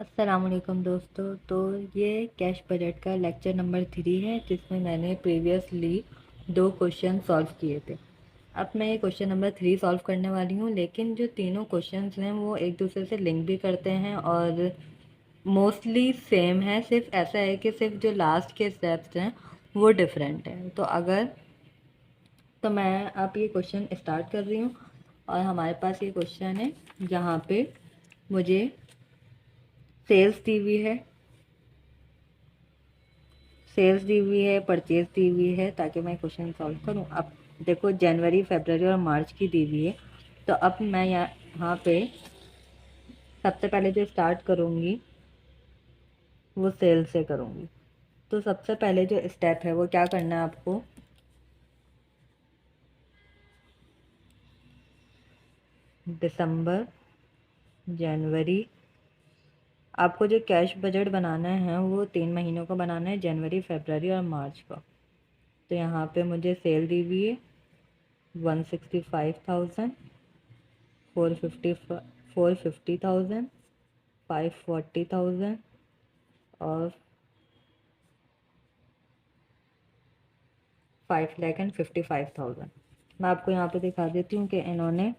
अस्सलामुअलैकुम दोस्तों। तो ये कैश बजट का लेक्चर नंबर 3 है, जिसमें मैंने प्रीवियसली 2 क्वेश्चन सॉल्व किए थे। अब मैं ये क्वेश्चन नंबर 3 सॉल्व करने वाली हूँ, लेकिन जो तीनों क्वेश्चंस हैं वो एक दूसरे से लिंक भी करते हैं और मोस्टली सेम है। सिर्फ ऐसा है कि सिर्फ जो लास्ट के स्टेप्स हैं वो डिफरेंट हैं। तो मैं अब ये क्वेश्चन स्टार्ट कर रही हूँ और हमारे पास ये क्वेश्चन है जहाँ पे मुझे सेल्स दी हुई है, परचेज दी हुई है, ताकि मैं क्वेश्चन सॉल्व करूं। अब देखो, जनवरी, फरवरी और मार्च की दी हुई है। तो अब मैं यहाँ पे सबसे पहले जो स्टार्ट करूँगी वो सेल से करूँगी। तो सबसे पहले जो स्टेप है वो क्या करना है आपको, दिसंबर, जनवरी, आपको जो कैश बजट बनाना है वो 3 महीनों का बनाना है, जनवरी, फरवरी और मार्च का। तो यहाँ पे मुझे सेल दी हुई है 165,000, 450,000, 540,000 और 5,55,000। मैं आपको यहाँ पे दिखा देती हूँ कि इन्होंने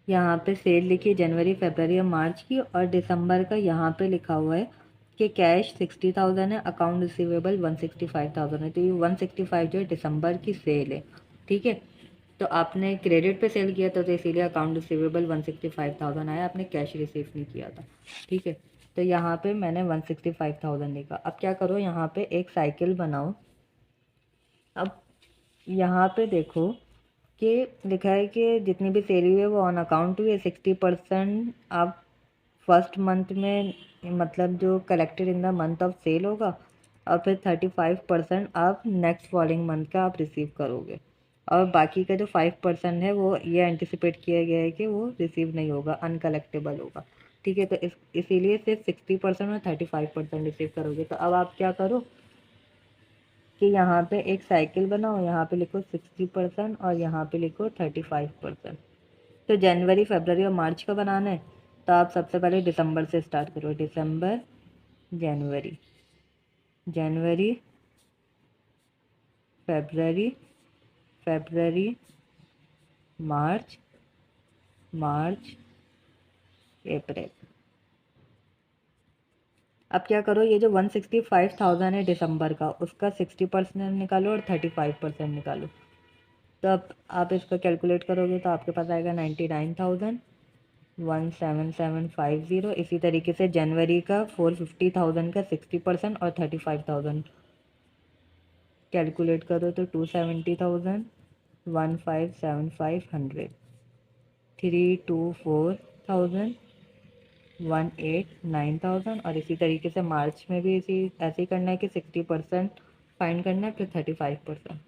यहाँ पे सेल लिखी जनवरी, फरवरी और मार्च की, और दिसंबर का यहाँ पे लिखा हुआ है कि कैश 60,000 है, अकाउंट रिसीवेबल 165,000 है। तो ये 165 जो है दिसंबर की सेल है, ठीक है। तो आपने क्रेडिट पे सेल किया था, तो इसीलिए अकाउंट रिसीवेबल 165,000 आया, आपने कैश रिसीव नहीं किया था, ठीक है। तो यहाँ पे मैंने 165,000 लिखा। अब क्या करो, यहाँ पे एक साइकिल बनाओ। अब यहाँ पे देखो कि लिखा है कि जितनी भी सेल हुई है वो ऑन अकाउंट हुई है। 60% आप फर्स्ट मंथ में, मतलब जो collected in the month of sale होगा, और फिर 35% आप नेक्स्ट फॉलोइंग मंथ का आप रिसीव करोगे, और बाकी का जो 5% है वो ये एंटिसिपेट किया गया है कि वो रिसीव नहीं होगा, अनकलेक्टेबल होगा, ठीक है। तो इसीलिए सिर्फ 60% और 35% रिसीव करोगे। तो अब आप क्या करो कि यहाँ पे एक साइकिल बनाओ, यहाँ पे लिखो 60% और यहाँ पे लिखो 35%। तो जनवरी, फरवरी और मार्च का बनाना है, तो आप सबसे पहले दिसंबर से स्टार्ट करो। दिसंबर, जनवरी, जनवरी, फरवरी, फरवरी, मार्च, मार्च, अप्रैल। अब क्या करो, ये जो 165,000 है दिसंबर का, उसका 60% निकालो और 35% निकालो। तो अब आप इसका कैलकुलेट करोगे तो आपके पास आएगा 99,000, 17750। इसी तरीके से जनवरी का 450,000 का 60% और 35,000 कैलकुलेट करो तो 270,000, 157,500, 324,000, 189,000। और इसी तरीके से मार्च में भी इसी ऐसे ही करना है कि 60% फाइंड करना है, फिर 35%,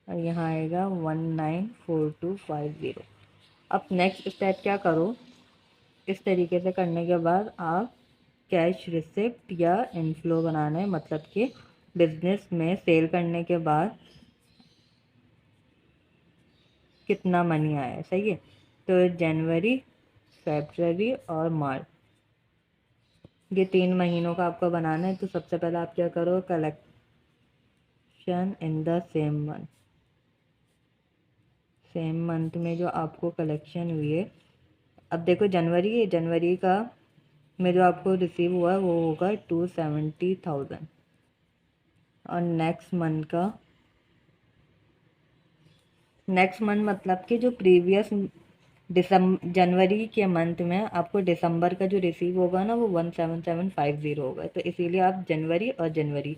और यहाँ आएगा 194250। अब नेक्स्ट स्टेप क्या करो, इस तरीके से करने के बाद आप कैश रिसिप्ट या इनफ्लो बनाना है, मतलब कि बिजनेस में सेल करने के बाद कितना मनी आया है, सही है। तो जनवरी, फरवरी और मार्च, ये 3 महीनों का आपको बनाना है। तो सबसे पहले आप क्या करो, collection in the same month में जो आपको कलेक्शन हुई है। अब देखो, जनवरी है, जनवरी का में जो आपको रिसीव हुआ है वो होगा 270,000, और नेक्स्ट मंथ मतलब कि जो प्रीवियस जनवरी के मंथ में आपको दिसंबर का जो रिसीव होगा ना, वो 17750 होगा। तो इसीलिए आप जनवरी और जनवरी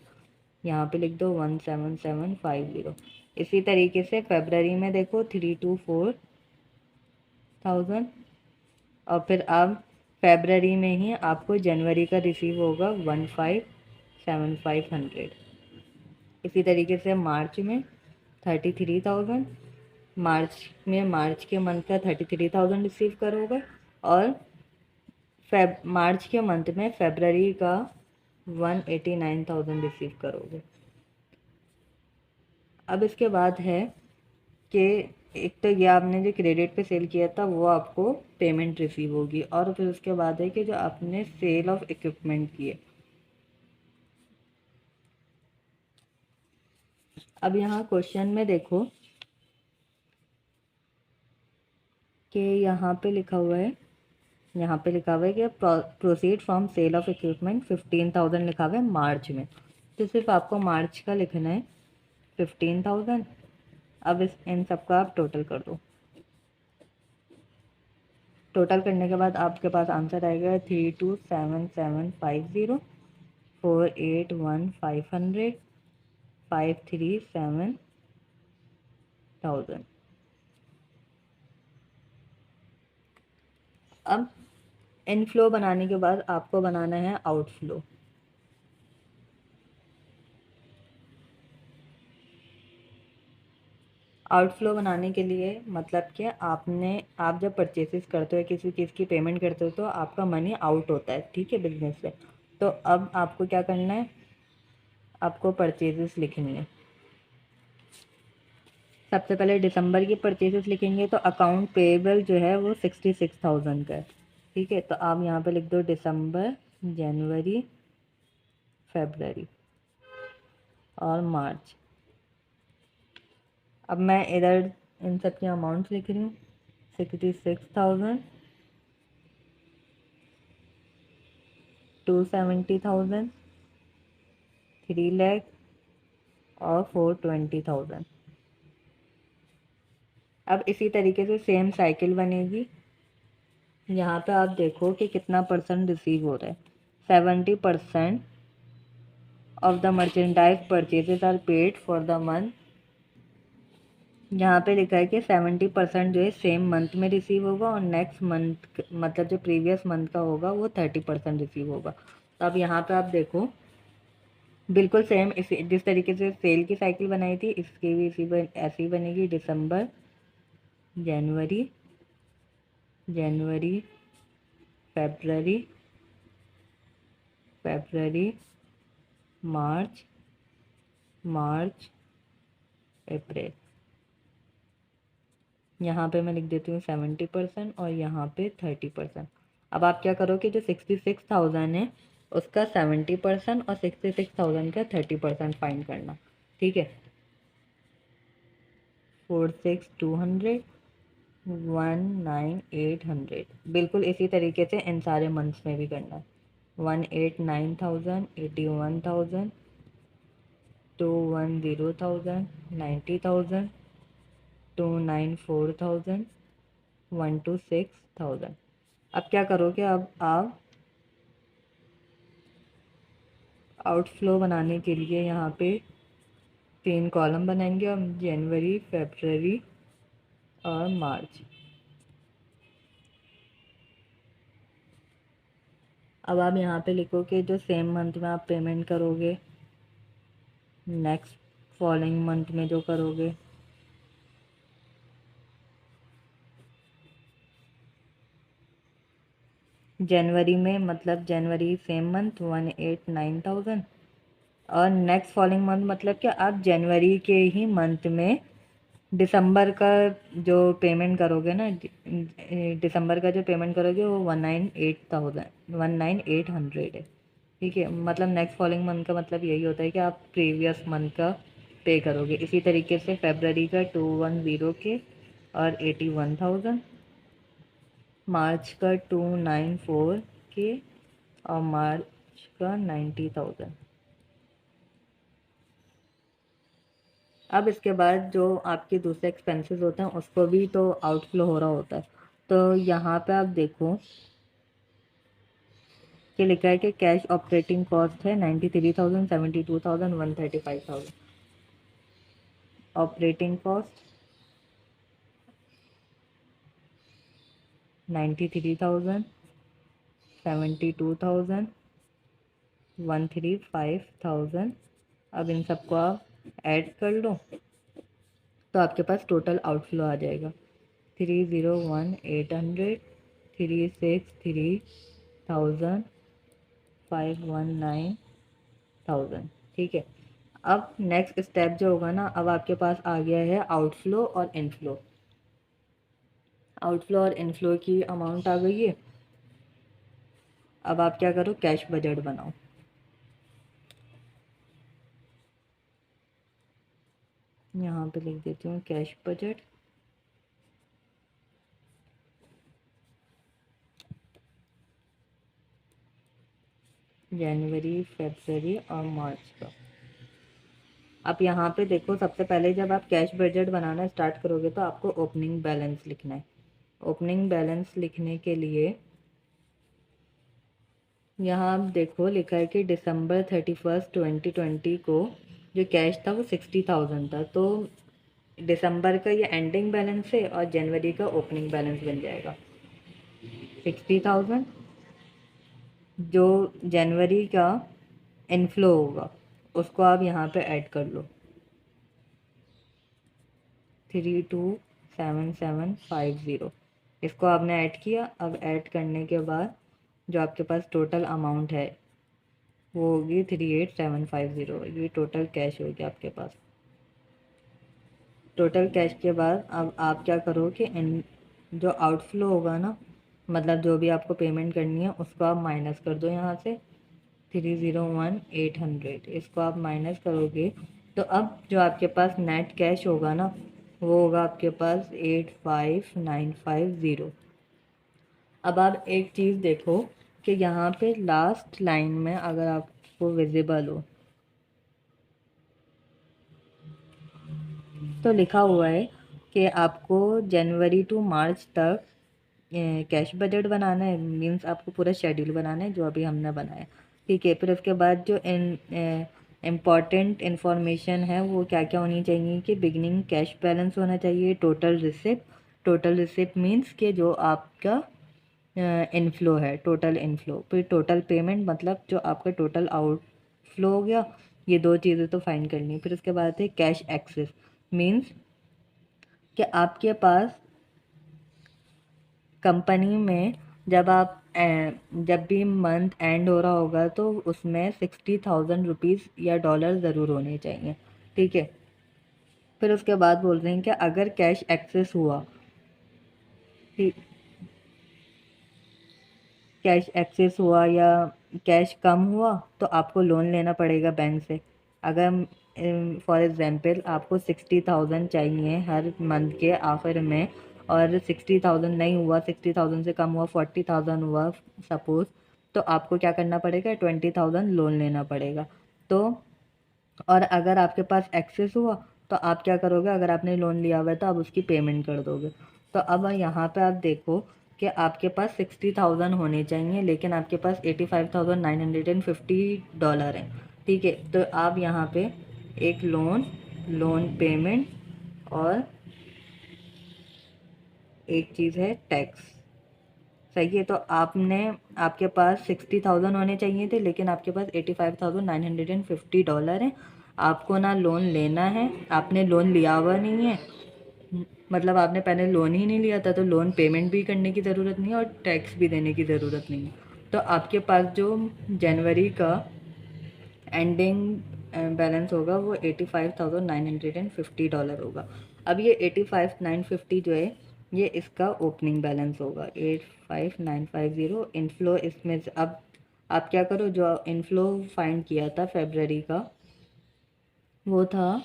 यहाँ पे लिख दो 17750। इसी तरीके से फरवरी में देखो 324,000, और फिर अब फरवरी में ही आपको जनवरी का रिसीव होगा 157,500। इसी तरीके से मार्च में 33,000, मार्च के मंथ का 33,000 रिसीव करोगे, और मार्च के मंथ में फरवरी का 189,000 रिसीव करोगे। अब इसके बाद है कि एक तो ये आपने जो क्रेडिट पे सेल किया था वो आपको पेमेंट रिसीव होगी, और फिर उसके बाद है कि जो आपने सेल ऑफ इक्विपमेंट किए। अब यहाँ क्वेश्चन में देखो कि यहाँ पे लिखा हुआ है, यहाँ पे लिखा हुआ है कि proceed from sale of equipment 15,000 लिखा हुआ है मार्च में, तो सिर्फ आपको मार्च का लिखना है 15,000। अब इस इन सबका आप टोटल कर दो। टोटल करने के बाद आपके पास आंसर आएगा 327750, 481,500, 537,000। अब इनफ्लो बनाने के बाद आपको बनाना है आउटफ्लो। आउटफ्लो बनाने के लिए मतलब कि आप जब परचेसेस करते हो, किसी चीज़ की पेमेंट करते हो, तो आपका मनी आउट होता है, ठीक है, बिजनेस से। तो अब आपको क्या करना है, आपको परचेसेस लिखनी है। सबसे पहले दिसंबर की परचेसेस लिखेंगे तो अकाउंट पेएबल जो है वो 66,000 का है, ठीक है। तो आप यहाँ पे लिख दो दिसंबर, जनवरी, फेबररी और मार्च। अब मैं इधर इन सब की अमाउंट्स लिख रही हूँ, 66,000, 270,000, 3 लाख और 420,000। अब इसी तरीके से सेम साइकिल बनेगी। यहाँ पे आप देखो कि कितना परसेंट रिसीव हो रहा है। 70% of the merchandise purchases are paid for the month. यहाँ पे लिखा है कि 70% जो है सेम मंथ में रिसीव होगा, और नेक्स्ट मंथ मतलब जो प्रीवियस मंथ का होगा वो 30% रिसीव होगा। तो अब यहाँ पे आप देखो बिल्कुल सेम इसी जिस तरीके से सेल की साइकिल बनाई थी, इसकी भी ऐसी बनेगी। दिसंबर, जनवरी, जनवरी, फेबररी, फेबररी, मार्च, मार्च, अप्रैल। यहाँ पे मैं लिख देती हूँ 70% और यहाँ पे 30%। अब आप क्या करो कि जो 66,000 है उसका 70% और 66,000 का 30% फाइंड करना, ठीक है। 46,200, 19,800, बिल्कुल इसी तरीके से इन सारे मंथ्स में भी करना है। 189,000, 81,000, 210,000, 90,000, 294,000, 126,000। अब क्या करोगे, अब आप आउटफ्लो बनाने के लिए यहाँ पे 3 कॉलम बनाएंगे हम, जनवरी, फरवरी और मार्च। अब आप यहाँ पे लिखो कि जो सेम मंथ में आप पेमेंट करोगे, नेक्स्ट फॉलोइंग मंथ में जो करोगे। जनवरी में मतलब जनवरी सेम मंथ 189,000, और नेक्स्ट फॉलोइंग मंथ मतलब कि आप जनवरी के ही मंथ में दिसंबर का जो पेमेंट करोगे ना, दिसंबर का जो पेमेंट करोगे वो 198,000, 19800 है, ठीक है। मतलब नेक्स्ट फॉलोइंग मंथ का मतलब यही होता है कि आप प्रीवियस मंथ का पे करोगे। इसी तरीके से फेबररी का 210 के और 81,000, मार्च का 294 के और मार्च का 90,000। अब इसके बाद जो आपके दूसरे एक्सपेंसेस होते हैं उसको भी तो आउटफ्लो हो रहा होता है। तो यहाँ पे आप देखो कि लिखा है कि कैश ऑपरेटिंग कॉस्ट है 93,000, 72,000, 135,000। Operating cost 93,000, 72,000, 135,000। अब इन सबको आप ऐड कर लो तो आपके पास टोटल आउटफ्लो आ जाएगा 301,800, 363,000, 519,000, ठीक है। अब नेक्स्ट स्टेप जो होगा ना, अब आपके पास आ गया है आउटफ्लो और इनफ्लो। आउटफ्लो और इनफ्लो की अमाउंट आ गई है। अब आप क्या करो, कैश बजट बनाओ। यहाँ पे लिख देती हूँ कैश बजट। जनवरी, फरवरी और मार्च का। अब यहाँ पे देखो, सबसे पहले जब आप कैश बजट बनाना स्टार्ट करोगे तो आपको ओपनिंग बैलेंस लिखना है। ओपनिंग बैलेंस लिखने के लिए यहाँ आप देखो लिखा है कि दिसंबर 31 2020 को जो कैश था वो 60,000 था। तो दिसंबर का ये एंडिंग बैलेंस है और जनवरी का ओपनिंग बैलेंस बन जाएगा 60,000। जो जनवरी का इनफ्लो होगा उसको आप यहाँ पे ऐड कर लो, 327750। इसको आपने ऐड किया। अब ऐड करने के बाद जो आपके पास टोटल अमाउंट है वो होगी 38750। ये टोटल कैश होगी आपके पास। टोटल कैश के बाद अब आप क्या करो कि इन जो आउटफ्लो होगा ना, मतलब जो भी आपको पेमेंट करनी है उसको आप माइनस कर दो यहाँ से 301,800। इसको आप माइनस करोगे तो अब जो आपके पास नेट कैश होगा ना वो होगा आपके पास 85,950। अब आप एक चीज़ देखो कि यहाँ पे लास्ट लाइन में अगर आपको विजिबल हो तो लिखा हुआ है कि आपको जनवरी टू मार्च तक कैश बजट बनाना है। मीन्स आपको पूरा शेड्यूल बनाना है जो अभी हमने बनाया। ठीक है, फिर उसके बाद जो इम्पॉर्टेंट इन्फॉर्मेशन है वो क्या क्या होनी चाहिए कि बिगिनिंग कैश बैलेंस होना चाहिए, total receipt. Total receipt means कि जो आपका इनफ्लो है, टोटल इनफ्लो। फिर टोटल पेमेंट मतलब जो आपका टोटल आउटफ्लो हो गया। ये दो चीज़ें तो फाइंड करनी है। फिर उसके बाद है कैश एक्सेस। मीन्स कि आपके पास कंपनी में जब भी मंथ एंड हो रहा होगा तो उसमें 60,000 रुपीज़ या डॉलर ज़रूर होने चाहिए। ठीक है, फिर उसके बाद बोल रहे हैं कि अगर कैश एक्सेस हुआ, ठीक, कैश एक्सेस हुआ या कैश कम हुआ तो आपको लोन लेना पड़ेगा बैंक से। अगर फॉर एग्ज़ाम्पल आपको 60,000 चाहिए हर मंथ के आखिर में और 60,000 नहीं हुआ, 60,000 से कम हुआ, 40,000 हुआ सपोज़, तो आपको क्या करना पड़ेगा, 20,000 लोन लेना पड़ेगा। तो और अगर आपके पास एक्सेस हुआ तो आप क्या करोगे, अगर आपने लोन लिया हुआ है तो आप उसकी पेमेंट कर दोगे। तो अब यहाँ पे आप देखो कि आपके पास 60,000 होने चाहिए लेकिन आपके पास 85,950 डॉलर हैं। ठीक है, तो आप यहाँ पे एक लोन पेमेंट और एक चीज़ है टैक्स। सही है, तो आपने आपके पास 60,000 होने चाहिए थे लेकिन आपके पास 85,950 डॉलर हैं। आपको ना लोन लेना है, आपने लोन लिया हुआ नहीं है, मतलब आपने पहले लोन ही नहीं लिया था तो लोन पेमेंट भी करने की ज़रूरत नहीं है और टैक्स भी देने की ज़रूरत नहीं है। तो आपके पास जो जनवरी का एंडिंग बैलेंस होगा वो 85,950 डॉलर होगा। अब ये 85,950 जो है ये इसका ओपनिंग बैलेंस होगा 85,950 इनफ्लो। इसमें से अब आप क्या करो, जो इनफ्लो फाइंड किया था फेबररी का वो था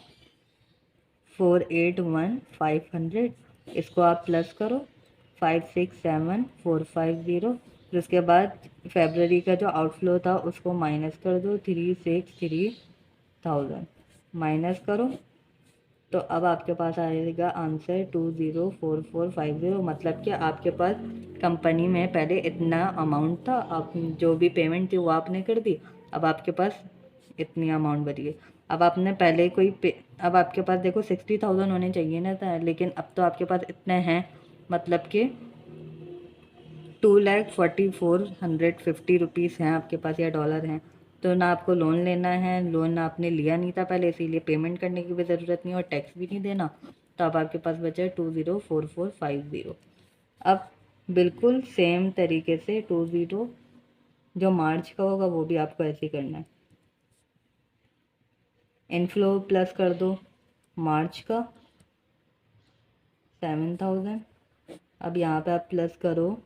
481,500। इसको आप प्लस करो 567,450। फिर उसके बाद फेबररी का जो आउटफ्लो था उसको माइनस कर दो 363,000 माइनस करो। तो अब आपके पास आएगा आंसर 204450। मतलब कि आपके पास कंपनी में पहले इतना अमाउंट था, आप जो भी पेमेंट थी वो आपने कर दी, अब आपके पास इतनी अमाउंट बची है। अब आपने पहले अब आपके पास देखो 60,000 होने चाहिए ना था, लेकिन अब तो आपके पास इतने हैं, मतलब कि 2,44,150 हैं आपके पास या डॉलर हैं। तो ना आपको लोन लेना है, लोन ना आपने लिया नहीं था पहले इसीलिए पेमेंट करने की भी ज़रूरत नहीं और टैक्स भी नहीं देना। तो अब आपके पास बचा है 204450। अब बिल्कुल सेम तरीके से 20 जो मार्च का होगा वो भी आपको ऐसे ही करना है। इनफ्लो प्लस कर दो मार्च का 7,000 अब यहाँ पे आप प्लस करो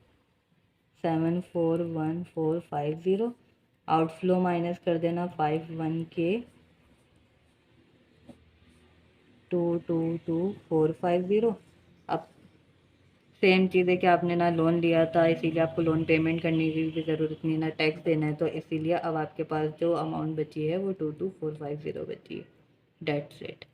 741450, आउटफ्लो माइनस कर देना 51K 222450। अब सेम चीज़ है कि आपने ना लोन लिया था, इसीलिए आपको लोन पेमेंट करने की भी ज़रूरत नहीं, ना टैक्स देना है, तो इसीलिए अब आपके पास जो अमाउंट बची है वो 22450 बची है। That's it.